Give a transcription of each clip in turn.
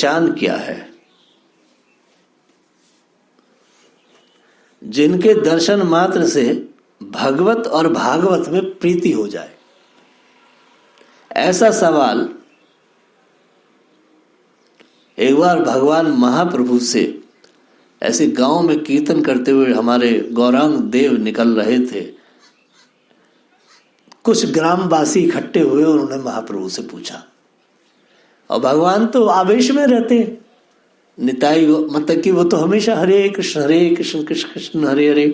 पहचान क्या है, जिनके दर्शन मात्र से भगवत और भागवत में प्रीति हो जाए। ऐसा सवाल एक बार भगवान महाप्रभु से ऐसे गांव में कीर्तन करते हुए हमारे गौरांग देव निकल रहे थे। कुछ ग्रामवासी इकट्ठे हुए और उन्होंने महाप्रभु से पूछा, और भगवान तो आवेश में रहते, निताई मतलब कि वो तो हमेशा हरे कृष्ण कृष्ण कृष्ण हरे हरे,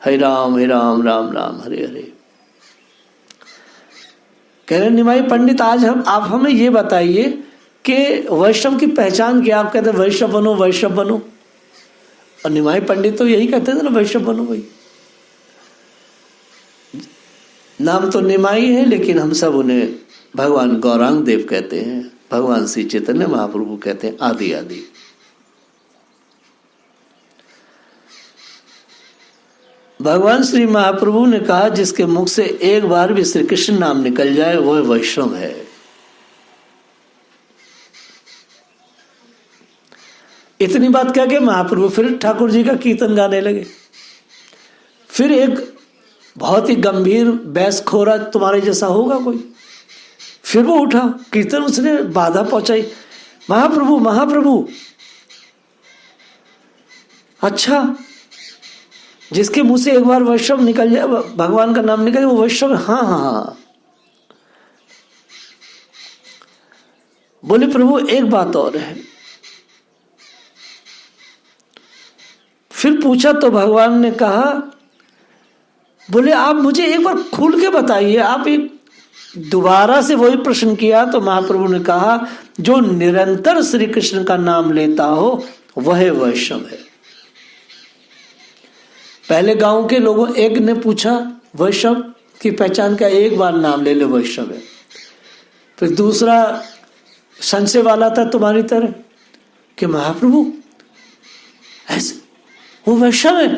हरे राम राम राम हरे हरे। कह रहे निमाई पंडित, आज आप हमें ये बताइए कि वैष्णव की पहचान क्या। आप कहते वैष्णव बनो वैष्णव बनो, और निमाई पंडित तो यही कहते थे ना, वैष्णव बनो भाई। नाम तो निमाई है, लेकिन हम सब उन्हें भगवान गौरांग देव कहते हैं, भगवान श्री चैतन्य महाप्रभु कहते हैं, आदि आदि। भगवान श्री महाप्रभु ने कहा, जिसके मुख से एक बार भी श्री कृष्ण नाम निकल जाए वह वैष्णव है। इतनी बात कह के महाप्रभु फिर ठाकुर जी का कीर्तन गाने लगे। फिर एक बहुत ही गंभीर बैसखोरा, तुम्हारे जैसा होगा कोई, फिर वो उठा कीर्तन, उसने बाधा पहुंचाई, महाप्रभु महाप्रभु। अच्छा, जिसके मुंह से एक बार वैष्णव निकल जाए, भगवान का नाम निकल जाए, वो वैष्णव है? हाँ हाँ हाँ। बोले प्रभु एक बात और है। फिर पूछा तो भगवान ने कहा, बोले आप मुझे एक बार खुल के बताइए। आप एक दोबारा से वही प्रश्न किया तो महाप्रभु ने कहा, जो निरंतर श्री कृष्ण का नाम लेता हो वह वैष्णव है। पहले गांव के लोगों एक ने पूछा वैष्णव की पहचान का, एक बार नाम ले ले वैष्णव है। फिर दूसरा संशय वाला था तुम्हारी तरह कि महाप्रभु ऐसे वो वैष्णव है,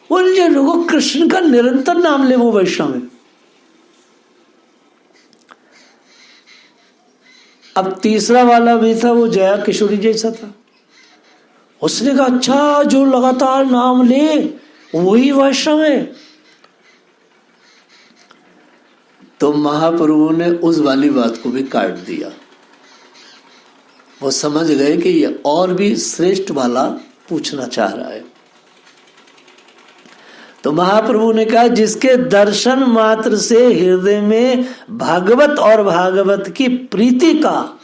वो जो लोगों कृष्ण का निरंतर नाम ले वो वैष्णव है। अब तीसरा वाला भी था, वो जया किशोरी जैसा था। उसने कहा अच्छा, जो लगातार नाम ले वही वैष्णव है। तो महाप्रभु ने उस वाली बात को भी काट दिया। वो समझ गए कि ये और भी श्रेष्ठ वाला पूछना चाह रहा है। तो महाप्रभु ने कहा, जिसके दर्शन मात्र से हृदय में भागवत और भागवत की प्रीति का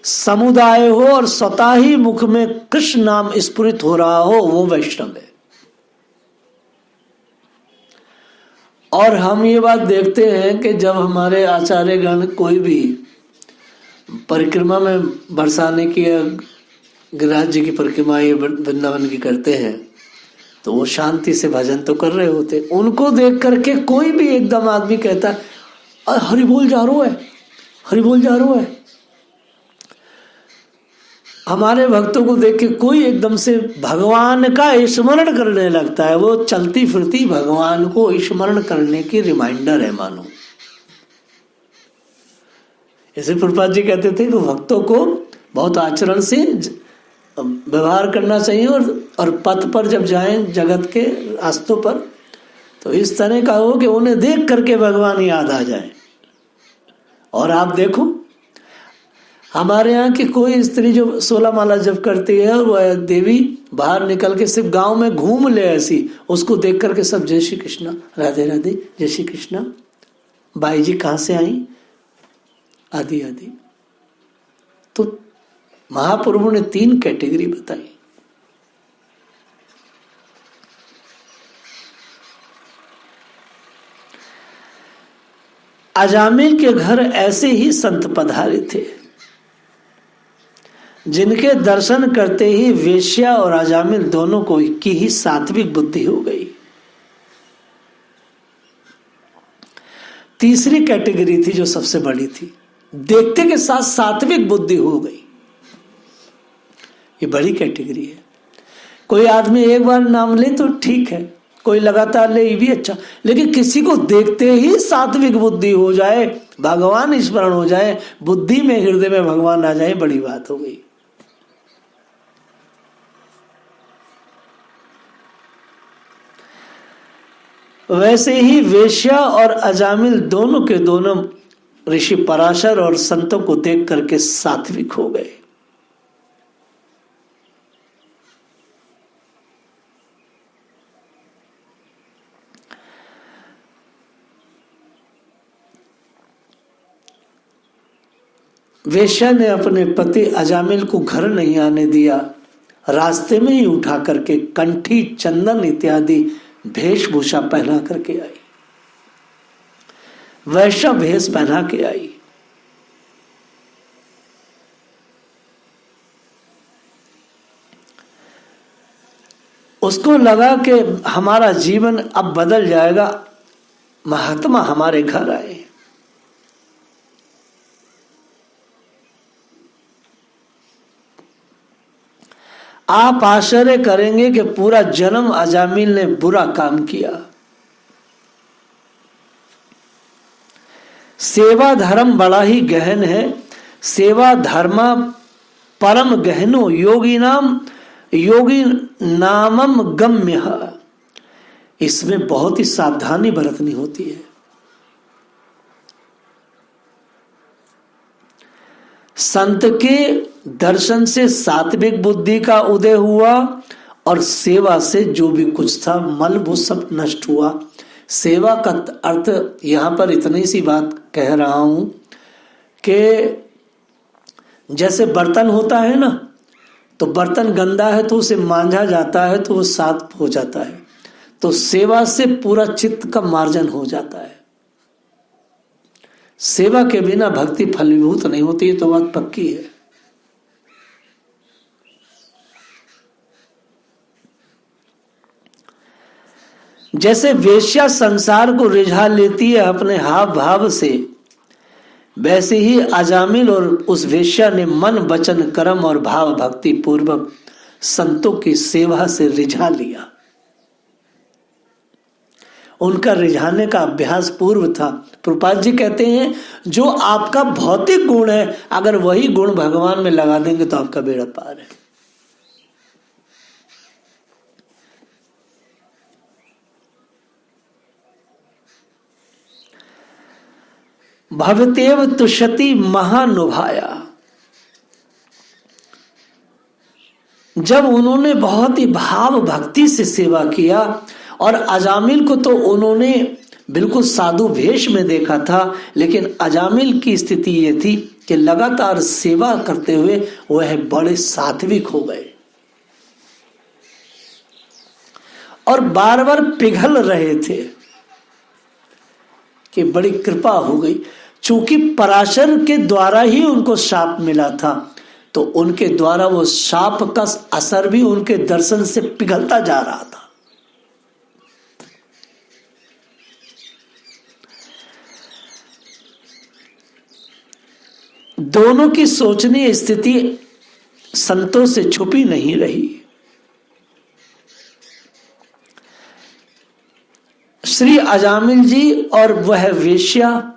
समुदाय हो और स्वतः ही मुख में कृष्ण नाम स्फुरित हो रहा हो, वो वैष्णव है। और हम ये बात देखते हैं कि जब हमारे आचार्यगण कोई भी परिक्रमा में बरसाने की या गिरिराज जी की परिक्रमा या वृंदावन की करते हैं, तो वो शांति से भजन तो कर रहे होते। उनको देख करके कोई भी एकदम आदमी कहता है हरि बोल जा रो है, हरि बोल जा रो है। हमारे भक्तों को देख के कोई एकदम से भगवान का स्मरण करने लगता है। वो चलती फिरती भगवान को स्मरण करने की रिमाइंडर है मानो। ऐसे प्रभुपाद जी कहते थे कि भक्तों को बहुत आचरण से व्यवहार करना चाहिए, और पथ पर जब जाएं जगत के रास्तों पर, तो इस तरह का हो कि उन्हें देख करके भगवान याद आ जाए। और आप देखो, हमारे यहाँ की कोई स्त्री जो 16 माला जप करती है, और वह देवी बाहर निकल के सिर्फ गांव में घूम ले ऐसी, उसको देख करके सब जय श्री कृष्णा, राधे राधे, जय श्री कृष्णा, बाई जी कहाँ से आई, आदि आदि। तो महाप्रभु ने 3 कैटेगरी बताई। अजामिल के घर ऐसे ही संत पधारे थे, जिनके दर्शन करते ही वेश्या और अजामिल दोनों को की ही सात्विक बुद्धि हो गई। तीसरी कैटेगरी थी जो सबसे बड़ी थी, देखते के साथ सात्विक बुद्धि हो गई। ये बड़ी कैटेगरी है। कोई आदमी एक बार नाम ले तो ठीक है, कोई लगातार ले ये भी अच्छा, लेकिन किसी को देखते ही सात्विक बुद्धि हो जाए, भगवान स्मरण हो जाए, बुद्धि में हृदय में भगवान आ जाए, बड़ी बात हो गई। वैसे ही वेश्या और अजामिल दोनों के दोनों ऋषि पराशर और संतों को देख करके सात्विक हो गए। वेश्या ने अपने पति अजामिल को घर नहीं आने दिया, रास्ते में ही उठा करके कंठी, चंदन इत्यादि वेशभूषा पहना करके आई, वैश्या भेष पहना के आई। उसको लगा कि हमारा जीवन अब बदल जाएगा, महात्मा हमारे घर आए। आप आश्चर्य करेंगे कि पूरा जन्म अजामिल ने बुरा काम किया। सेवा धर्म बड़ा ही गहन है, सेवा धर्मा परम गहनो योगी नामम गम्य। इसमें बहुत ही सावधानी बरतनी होती है। संत के दर्शन से सात्विक बुद्धि का उदय हुआ और सेवा से जो भी कुछ था मल वो सब नष्ट हुआ। सेवा का अर्थ यहां पर इतनी सी बात कह रहा हूं कि जैसे बर्तन होता है ना, तो बर्तन गंदा है तो उसे मांझा जाता है तो वो साफ हो जाता है, तो सेवा से पूरा चित्त का मार्जन हो जाता है। सेवा के बिना भक्ति फलीभूत नहीं होती, ये तो बात पक्की है। जैसे वेश्या संसार को रिझा लेती है अपने हाव भाव से, वैसे ही अजामिल और उस वेश्या ने मन वचन कर्म और भाव भक्ति पूर्वक संतों की सेवा से रिझा लिया। उनका रिझाने का अभ्यास पूर्व था। प्रभुपाद जी कहते हैं जो आपका भौतिक गुण है, अगर वही गुण भगवान में लगा देंगे तो आपका बेड़ा पार है। भवतेव तुष्यति महानुभाया। जब उन्होंने बहुत ही भाव भक्ति से सेवा किया, और अजामिल को तो उन्होंने बिल्कुल साधु वेश में देखा था, लेकिन अजामिल की स्थिति ये थी कि लगातार सेवा करते हुए वह बड़े सात्विक हो गए और बार बार पिघल रहे थे कि बड़ी कृपा हो गई। चूंकि पराशर के द्वारा ही उनको शाप मिला था, तो उनके द्वारा वो शाप का असर भी उनके दर्शन से पिघलता जा रहा था। दोनों की सोचनीय स्थिति संतों से छुपी नहीं रही। श्री अजामिल जी और वह वेश्या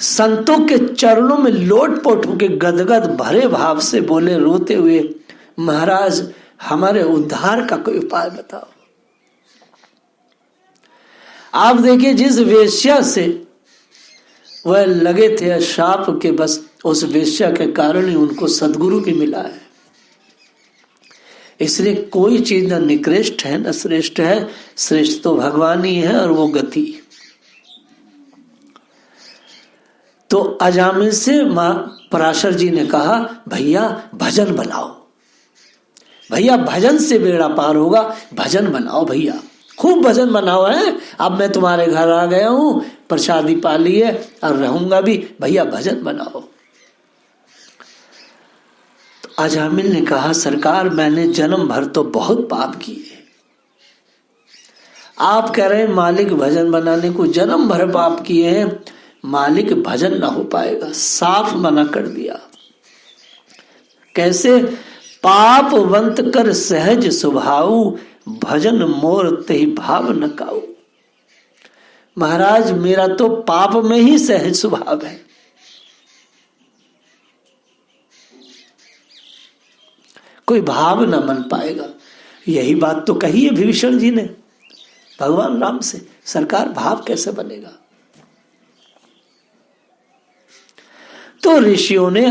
संतों के चरणों में लोटपोट होकर गदगद भरे भाव से बोले रोते हुए, महाराज हमारे उद्धार का कोई उपाय बताओ। आप देखिए, जिस वेश्या से वह लगे थे शाप के, बस उस वेश्या के कारण ही उनको सद्गुरु की मिला है। इसलिए कोई चीज न निकृष्ट है न श्रेष्ठ है, श्रेष्ठ तो भगवान ही है और वो गति। तो अजामिल से मां पराशर जी ने कहा, भैया भजन बनाओ, भैया भजन से बेड़ा पार होगा, भजन बनाओ भैया, खूब भजन बनाओ है। अब मैं तुम्हारे घर आ गया हूं, प्रसादी पा ली है और रहूंगा भी, भैया भजन बनाओ। तो अजामिल ने कहा, सरकार मैंने जन्म भर तो बहुत पाप किए, आप कह रहे हैं मालिक भजन बनाने को, जन्म भर पाप किए हैं, मालिक भजन ना हो पाएगा। साफ मना कर दिया। कैसे? पापवंत कर सहज स्वभाव, भजन मोर तेहि भाव न काऊ। महाराज मेरा तो पाप में ही सहज स्वभाव है, कोई भाव न मन पाएगा। यही बात तो कही है विभीषण जी ने भगवान राम से, सरकार भाव कैसे बनेगा। तो ऋषियों ने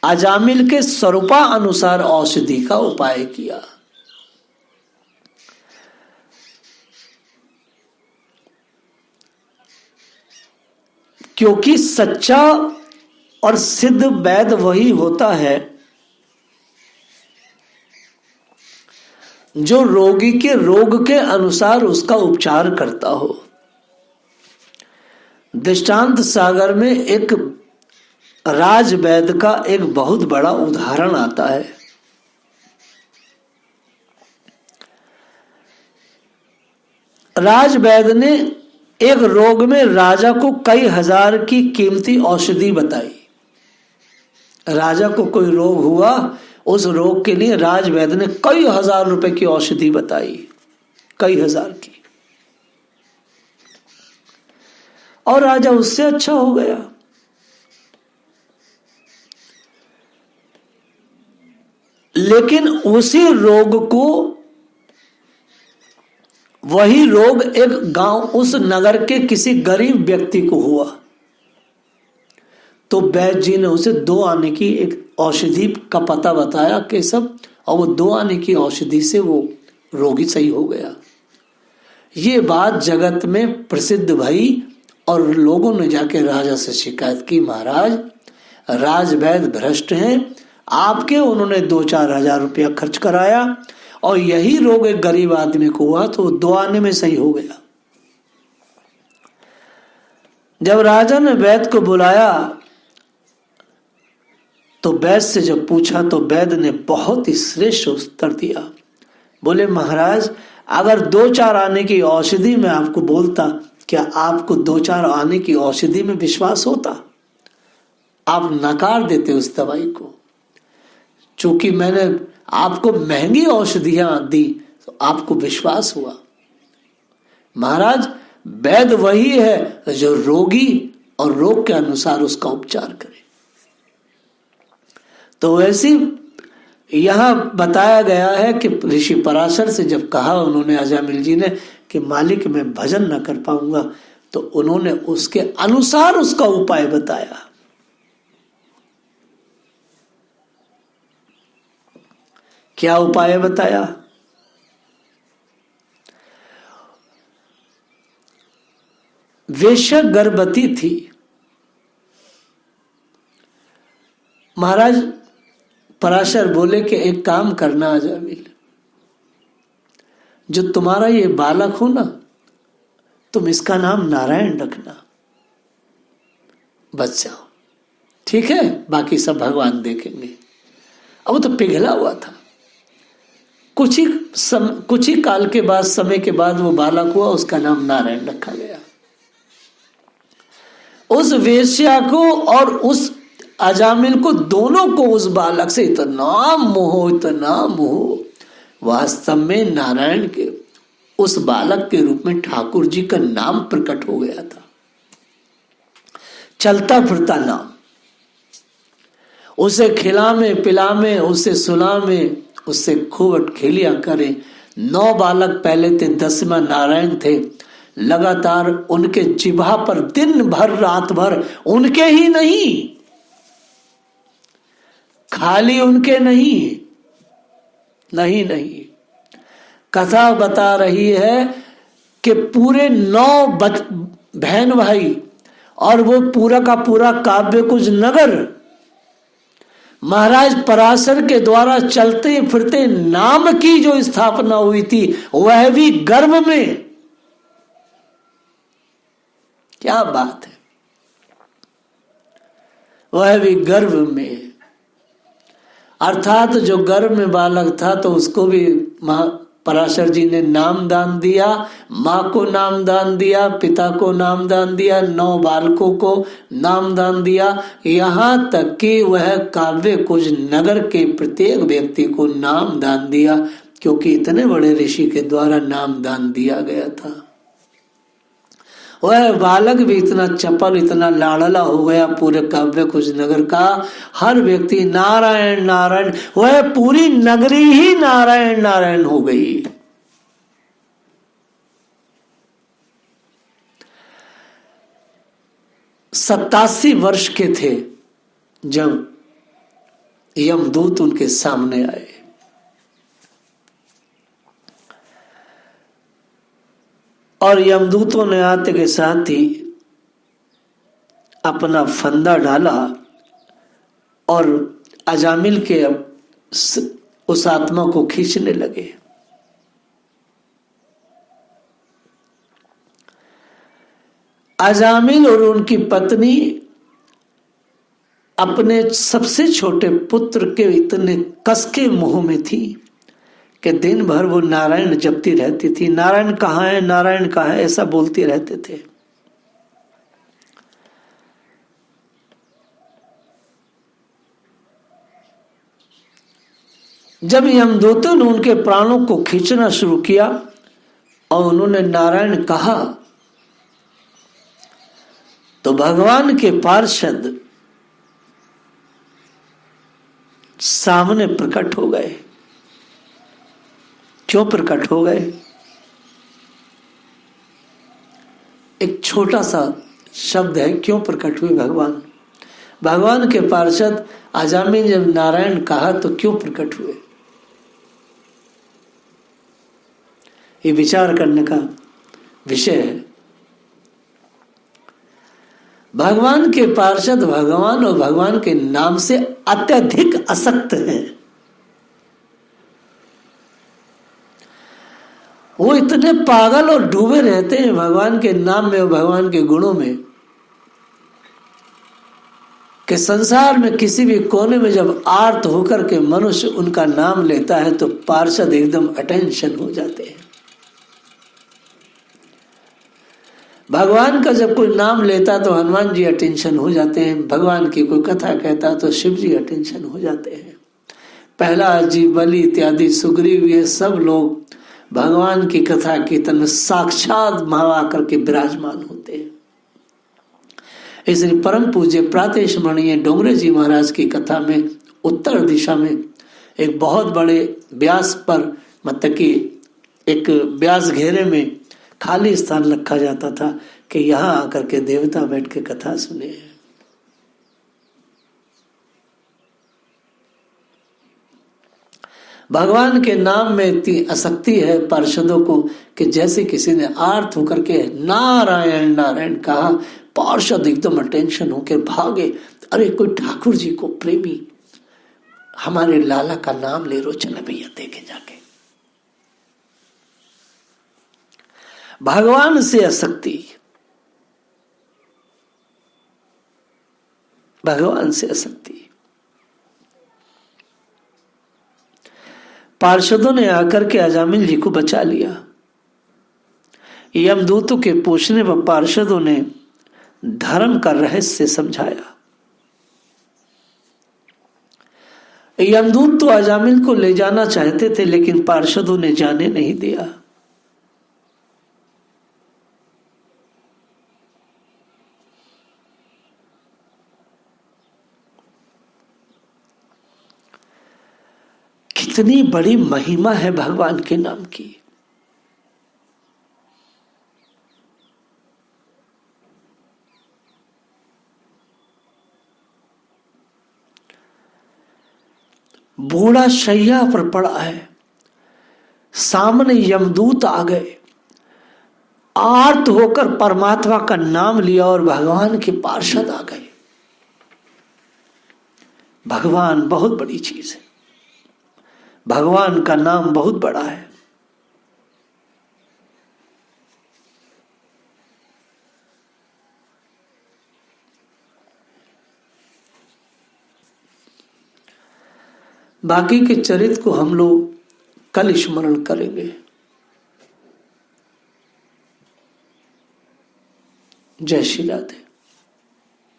अजामिल के स्वरूपा अनुसार औषधि का उपाय किया। क्योंकि सच्चा और सिद्ध वैद्य वही होता है जो रोगी के रोग के अनुसार उसका उपचार करता हो। दृष्टांत सागर में एक राजवैद्य का एक बहुत बड़ा उदाहरण आता है। राजवैद्य ने एक रोग में राजा को कई हजार की कीमती औषधि बताई। राजा को कोई रोग हुआ, उस रोग के लिए राजवैद्य ने कई हजार रुपए की औषधि बताई, कई हजार की, और राजा उससे अच्छा हो गया। लेकिन उसी रोग को, वही रोग एक गांव, उस नगर के किसी गरीब व्यक्ति को हुआ, तो वैद्य जी ने उसे 2 आने की एक औषधि का पता बताया कि सब, और वो 2 आने की औषधि से वो रोगी सही हो गया। ये बात जगत में प्रसिद्ध भई और लोगों ने जाके राजा से शिकायत की, महाराज राजवैद्य भ्रष्ट हैं, आपके उन्होंने 2-4 हजार रुपया खर्च कराया और यही रोग एक गरीब आदमी को हुआ तो 2 आने में सही हो गया। जब राजा ने वैद्य को बुलाया तो वैद्य से जब पूछा तो वैद्य ने बहुत ही श्रेष्ठ उत्तर दिया। बोले, महाराज अगर 2-4 आने की औषधि में आपको बोलता, क्या आपको 2-4 आने की औषधि में विश्वास होता? आप नकार देते उस दवाई को। चूंकि मैंने आपको महंगी औषधियां दी तो आपको विश्वास हुआ। महाराज वैद्य वही है जो रोगी और रोग के अनुसार उसका उपचार करे। तो वैसे यहां बताया गया है कि ऋषि पराशर से जब कहा उन्होंने अजामिल जी ने कि मालिक मैं भजन न कर पाऊंगा, तो उन्होंने उसके अनुसार उसका उपाय बताया। क्या उपाय बताया? वेश्या गर्भवती थी। महाराज पराशर बोले कि एक काम करना अजामिल, जो तुम्हारा ये बालक हो ना, तुम इसका नाम नारायण रखना, बच जाओ, ठीक है, बाकी सब भगवान देखेंगे। अब वो तो पिघला हुआ था। कुछ ही काल के बाद, समय के बाद वो बालक हुआ, उसका नाम नारायण रखा गया। उस वेश्या को और उस अजामिल को, दोनों को उस बालक से इतना मोह, वास्तव में नारायण के उस बालक के रूप में ठाकुर जी का नाम प्रकट हो गया था, चलता फिरता नाम। उसे खिलामे पिलामे, उसे सुलामे, उससे खूब खेलिया करे। 9 बालक पहले थे, 10वां नारायण थे। लगातार उनके जिह्वा पर दिन भर रात भर, उनके ही नहीं, खाली उनके नहीं, कथा बता रही है कि पूरे 9 बहन भाई और वो पूरा का पूरा काव्य कुछ नगर महाराज पराशर के द्वारा चलते फिरते नाम की जो स्थापना हुई थी, वह भी गर्भ में। क्या बात है, वह भी गर्भ में। अर्थात जो गर्भ में बालक था तो उसको भी पराशर जी ने नाम दान दिया, माँ को नाम दान दिया, पिता को नाम दान दिया, 9 बालकों को नाम दान दिया, यहाँ तक कि वह काव्य कुछ नगर के प्रत्येक व्यक्ति को नाम दान दिया क्योंकि इतने बड़े ऋषि के द्वारा नाम दान दिया गया था। वह बालक भी इतना चपल, इतना लाड़ला हो गया पूरे काव्य कुछ नगर का, हर व्यक्ति नारायण नारायण, वह पूरी नगरी ही नारायण नारायण हो गई। सत्तासी वर्ष के थे जब यमदूत उनके सामने आए। और यमदूतों ने आते के साथ ही अपना फंदा डाला और अजामिल के उस आत्मा को खींचने लगे। अजामिल और उनकी पत्नी अपने सबसे छोटे पुत्र के इतने कसके मोह में थी कि दिन भर वो नारायण जपती रहती थी। नारायण कहाँ है, नारायण कहाँ है, ऐसा बोलते रहते थे। जब यमदूतों ने उनके प्राणों को खींचना शुरू किया और उन्होंने नारायण कहा तो भगवान के पार्षद सामने प्रकट हो गए। क्यों प्रकट हो गए? एक छोटा सा शब्द है, क्यों प्रकट हुए भगवान। भगवान के पार्षद अजामिल जब नारायण कहा तो क्यों प्रकट हुए, ये विचार करने का विषय है। भगवान के पार्षद भगवान और भगवान के नाम से अत्यधिक आसक्त हैं। वो इतने पागल और डूबे रहते हैं भगवान के नाम में और भगवान के गुणों में कि संसार में किसी भी कोने में जब आर्त होकर के मनुष्य उनका नाम लेता है तो पार्षद एकदम अटेंशन हो जाते हैं। भगवान का जब कोई नाम लेता तो हनुमान जी अटेंशन हो जाते हैं, भगवान की कोई कथा कहता तो शिव जी अटेंशन हो जाते हैं, प्रहलाद जी, बलि इत्यादि, सुग्रीव, ये सब लोग भगवान की कथा कीर्तन में साक्षात भाव आकर के विराजमान होते हैं। इसलिए परम पूज्य प्रातः स्मरणीय डोंगरे जी महाराज की कथा में उत्तर दिशा में एक बहुत बड़े व्यास पर, मतलब कि एक व्यास घेरे में खाली स्थान रखा जाता था कि यहाँ आकर के देवता बैठ के कथा सुने। भगवान के नाम में इतनी आसक्ति है पार्षदों को कि जैसे किसी ने आर्त होकर के नारायण नारायण कहा, पार्षद एकदम अटेंशन होकर भागे। अरे कोई ठाकुर जी को प्रेमी हमारे लाला का नाम ले रो, चले भैया देखे जाके। भगवान से आसक्ति, भगवान से आसक्ति। पार्षदों ने आकर के अजामिल जी को बचा लिया। यमदूतों के पूछने पर पार्षदों ने धर्म का रहस्य समझाया। यमदूत तो अजामिल को ले जाना चाहते थे लेकिन पार्षदों ने जाने नहीं दिया। कितनी बड़ी महिमा है भगवान के नाम की। बूढ़ा शैया पर पड़ा है, सामने यमदूत आ गए, आर्त होकर परमात्मा का नाम लिया और भगवान के पार्षद आ गए। भगवान बहुत बड़ी चीज है, भगवान का नाम बहुत बड़ा है। बाकी के चरित्र को हम लोग कल स्मरण करेंगे। जय श्री राधे।